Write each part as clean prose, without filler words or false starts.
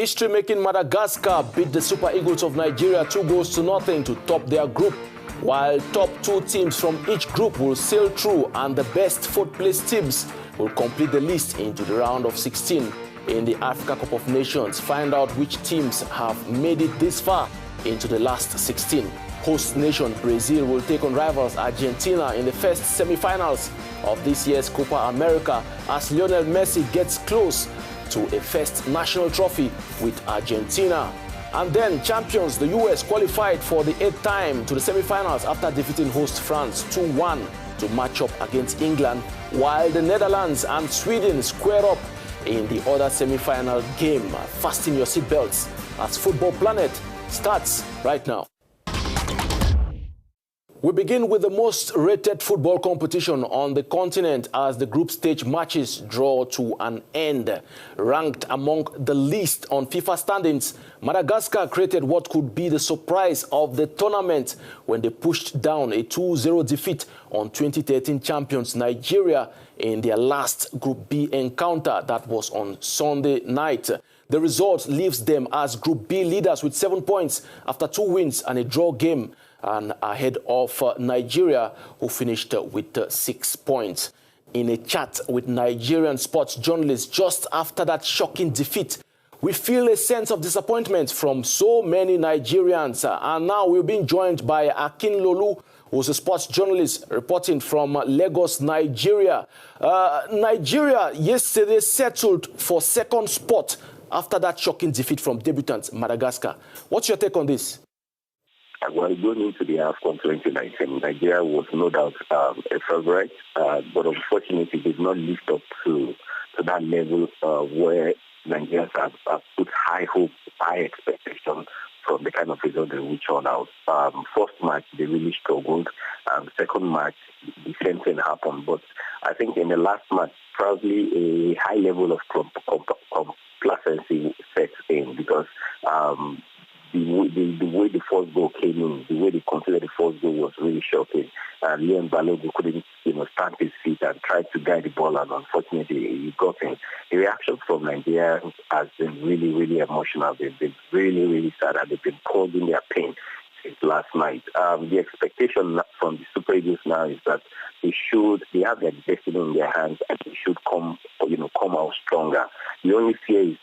History-making Madagascar beat the Super Eagles of Nigeria 2-0 to top their group, while top two teams from each group will sail through and the best fourth-place teams will complete the list into the round of 16 in the Africa Cup of Nations. Find out which teams have made it this far into the last 16. Host nation Brazil will take on rivals Argentina in the first semi-finals of this year's Copa America as Lionel Messi gets close to a first national trophy with Argentina. And then champions, the US, qualified for the 8th time to the semi-finals after defeating host France 2-1 to match up against England, while the Netherlands and Sweden square up in the other semi-final game. Fasten your seatbelts as Football Planet starts right now. We begin with the most rated football competition on the continent as the group stage matches draw to an end. Ranked among the least on FIFA standings, Madagascar created what could be the surprise of the tournament when they pushed down a 2-0 defeat on 2013 champions Nigeria in their last Group B encounter that was on Sunday night. The result leaves them as Group B leaders with 7 points after 2 wins and a draw game, and ahead of Nigeria, who finished with 6 points. In a chat with Nigerian sports journalists just after that shocking defeat, we feel a sense of disappointment from so many Nigerians. And now we're being joined by Akin Lolu, who's a sports journalist reporting from Lagos, Nigeria. Nigeria yesterday settled for second spot after that shocking defeat from debutant Madagascar. What's your take on this? Well, going into the AFCON 2019, Nigeria was no doubt a favorite, but unfortunately did not live up to that level where Nigerians have put high hope, high expectations from the kind of result they will turn out. First match, they really struggled. Second match, the same thing happened. But I think in the last match, probably a high level of complacency set in because the way the first goal came in, the way they considered the first goal was really shocking. Leon Balogun couldn't, stand his feet and tried to guide the ball, and unfortunately he got in. The reaction from Nigeria has been really, really emotional. They've been really, really sad, and they've been causing their pain since last night. The expectation from the Super Eagles now is that they have their destiny in their hands, and they should come out stronger. The only fear is,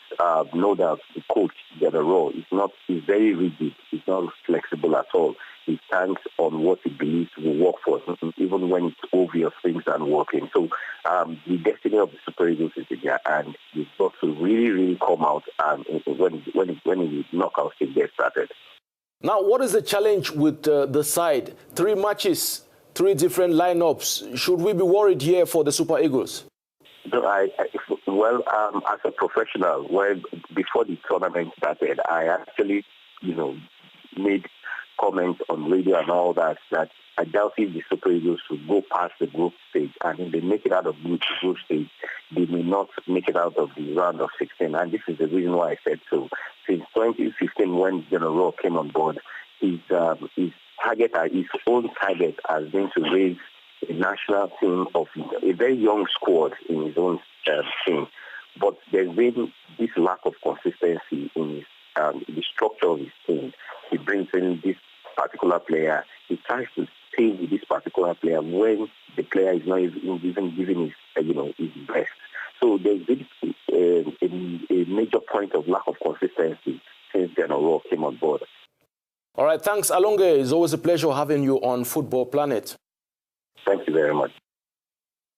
no doubt, the coach, General, is very rigid. He's not flexible at all. He stands on what he believes will work for him, even when it's obvious things aren't working. So the destiny of the Super Eagles is in their hand. You've got to really, really come out when the knockout stage gets started. Now, what is the challenge with the side? 3 matches, 3 different lineups. Should we be worried here for the Super Eagles? No, as a professional, before the tournament started, I actually, made comments on radio and all that I doubt if the Super Eagles will go past the group stage, and if they make it out of the group stage, they may not make it out of the round of 16. And this is the reason why I said so. Since 2015, when General came on board, his own target has been to raise a national team of a very young squad in his own team. But there's been this lack of consistency in the structure of his team. He brings in this particular player. He tries to stay with this particular player when the player is not even giving his best. So there's been a major point of lack of consistency since General came on board. All right, thanks, Alonge. It's always a pleasure having you on Football Planet. Thank you very much.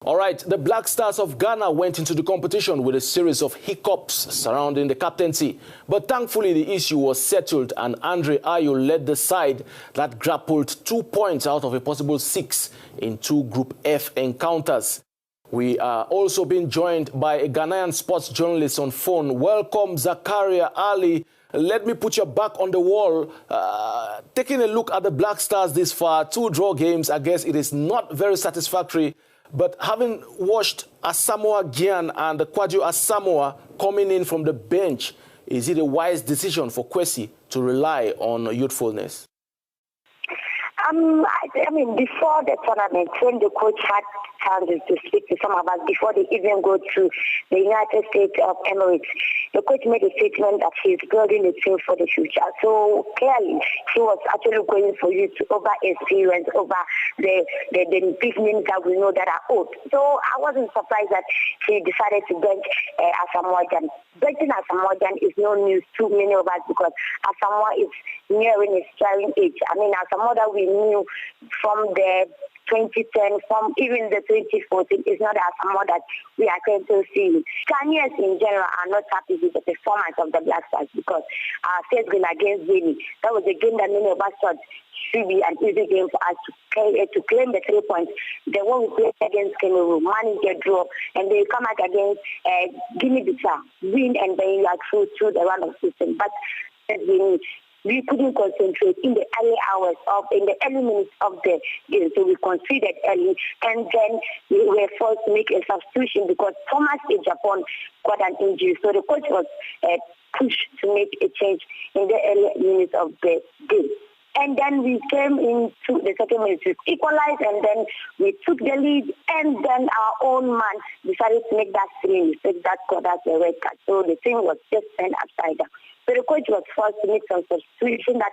All right, the Black Stars of Ghana went into the competition with a series of hiccups surrounding the captaincy. But thankfully, the issue was settled and Andre Ayew led the side that grappled 2 points out of a possible 6 in 2 Group F encounters. We are also being joined by a Ghanaian sports journalist on phone. Welcome, Zakaria Ali. Let me put your back on the wall. Taking a look at the Black Stars this far, 2 draw games, I guess it is not very satisfactory. But having watched Asamoah Gyan and Kwadwo Asamoah coming in from the bench, is it a wise decision for Kwesi to rely on youthfulness? I mean, before the tournament, when the coach had chances to speak to some of us before they even go to the United States of Emirates, the coach made a statement that he's building the team for the future. So clearly, he was actually going for you to over experience, over the big names that we know that are old. So I wasn't surprised that he decided to bench Asamoah Gyan. Benching Asamoah Gyan is no news to many of us because Asamoah is nearing his trying age. I mean, Asamoah that we knew from the 2010, from even the 2014, is not Asamoah that we are currently seeing. Ghanaians in general are not happy with the performance of the Black Stars because our first game against Guinea, that was a game that many of us thought should be an easy game for us to claim the 3 points. The one we played against Cameroon, manage their draw, and they come out against Guinea-Bissau, win, and then you are through to the round of 16. But we couldn't concentrate in the early minutes of the game, so we conceded early, and then we were forced to make a substitution because Thomas Ejapon got an injury, so the coach was pushed to make a change in the early minutes of the game. And then we came into the second minute to equalize, and then we took the lead, and then our own man decided to make that silly mistake that got us a red card. So the thing was just turned upside down. So the coach was forced to make some substitution that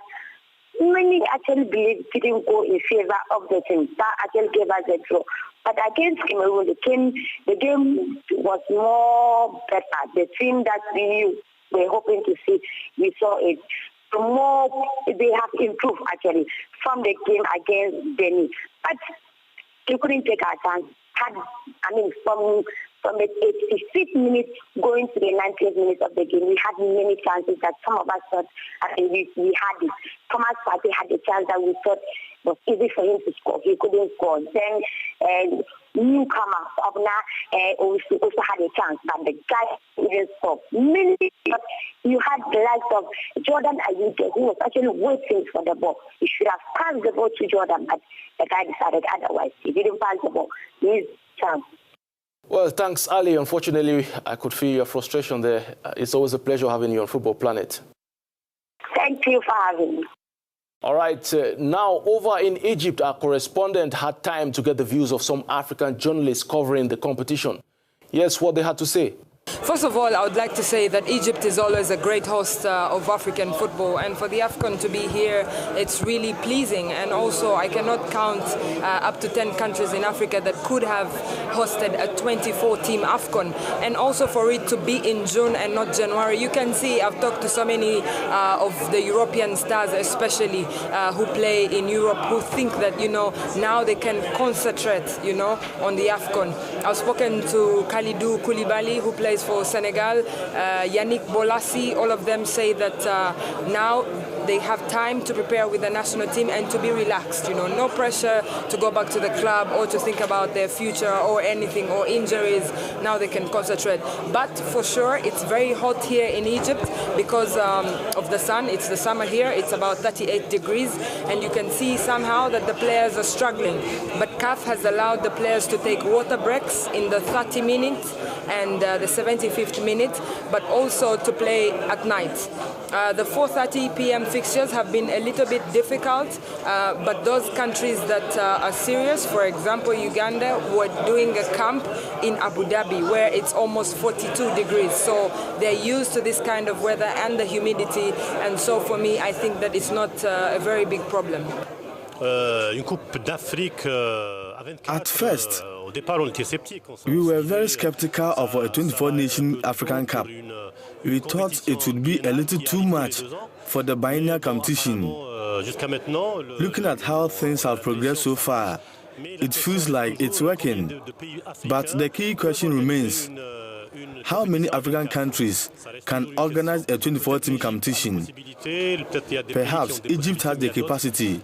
many actually believe didn't go in favor of the team. That actually gave us a draw. But against Cameroon, the game was more better. The team that we were hoping to see, we saw it. So more, they have improved actually from the game against Benin. But we couldn't take our chance. From the 85th minute going to the 90th minute of the game, we had many chances that some of us thought we had it. Thomas Partey had a chance that we thought was easy for him to score. He couldn't score. Then newcomer also had a chance, but the guy didn't score. You had the likes of Jordan Ayew, who was actually waiting for the ball. He should have passed the ball to Jordan, but the guy decided otherwise. He didn't pass the ball. He missed chance. Well, thanks, Ali. Unfortunately, I could feel your frustration there. It's always a pleasure having you on Football Planet. Thank you for having me. All right, now over in Egypt, our correspondent had time to get the views of some African journalists covering the competition. Here's what they had to say. First of all, I would like to say that Egypt is always a great host of African football, and for the AFCON to be here, it's really pleasing. And also, I cannot count up to 10 countries in Africa that could have hosted a 24-team AFCON. And also for it to be in June and not January. You can see, I've talked to so many of the European stars, especially who play in Europe, who think that, now they can concentrate, on the AFCON. I've spoken to Kalidou Koulibaly, who plays for Senegal, Yannick Bolasie. All of them say that now they have time to prepare with the national team and to be relaxed, no pressure to go back to the club or to think about their future or anything or injuries. Now they can concentrate. But for sure, it's very hot here in Egypt because of the sun. It's the summer here. It's about 38 degrees, and you can see somehow that the players are struggling. But CAF has allowed the players to take water breaks in the 30 minutes and the 75th minute, but also to play at night. The 4:30 p.m. fixtures have been a little bit difficult, but those countries that are serious, for example, Uganda, were doing a camp in Abu Dhabi where it's almost 42 degrees. So they're used to this kind of weather and the humidity. And so for me, I think that it's not a very big problem. At first, we were very skeptical of a 24-nation African Cup. We thought it would be a little too much for the biennial competition. Looking at how things have progressed so far, it feels like it's working. But the key question remains, how many African countries can organize a 24-team competition? Perhaps Egypt has the capacity.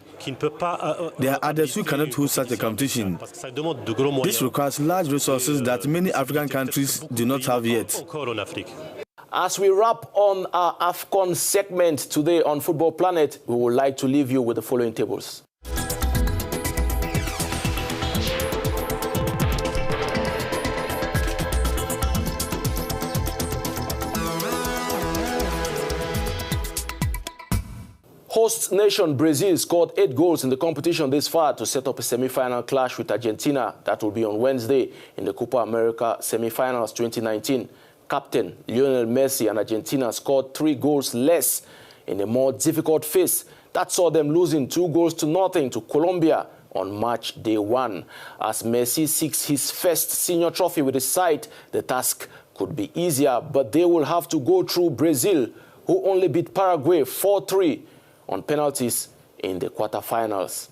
There are others who cannot host such a competition. This requires large resources that many African countries do not have yet. As we wrap on our AFCON segment today on Football Planet, we would like to leave you with the following tables. Host nation Brazil scored 8 goals in the competition this far to set up a semi-final clash with Argentina that will be on Wednesday in the Copa America semi-finals 2019. Captain Lionel Messi and Argentina scored 3 goals less in a more difficult phase that saw them losing 2-0 to Colombia on match day 1. As Messi seeks his first senior trophy with his side, the task could be easier, but they will have to go through Brazil, who only beat Paraguay 4-3 on penalties in the quarterfinals.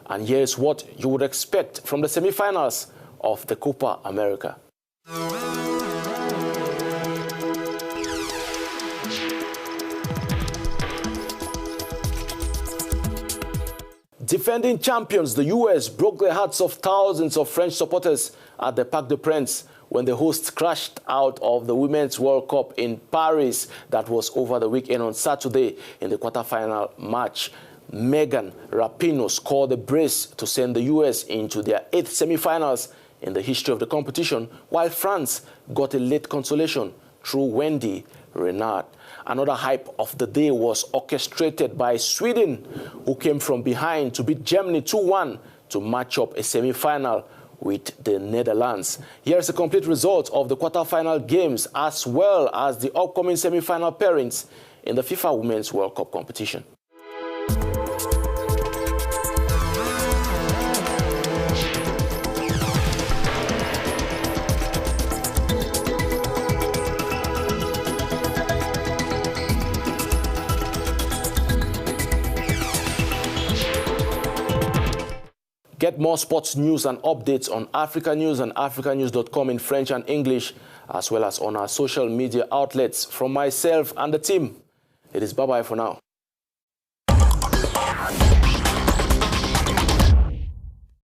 And here's what you would expect from the semi-finals of the Copa America. Defending champions, the U.S. broke the hearts of thousands of French supporters at the Parc des Princes when the hosts crashed out of the Women's World Cup in Paris that was over the weekend on Saturday in the quarterfinal match. Megan Rapinoe scored a brace to send the U.S. into their 8th semi-finals in the history of the competition, while France got a late consolation through Wendy Renard. Another hype of the day was orchestrated by Sweden, who came from behind to beat Germany 2-1 to match up a semi-final with the Netherlands. Here's a complete result of the quarter-final games as well as the upcoming semi-final pairings in the FIFA Women's World Cup competition. Get more sports news and updates on Africa News and africanews.com in French and English, as well as on our social media outlets. From myself and the team, it is bye-bye for now.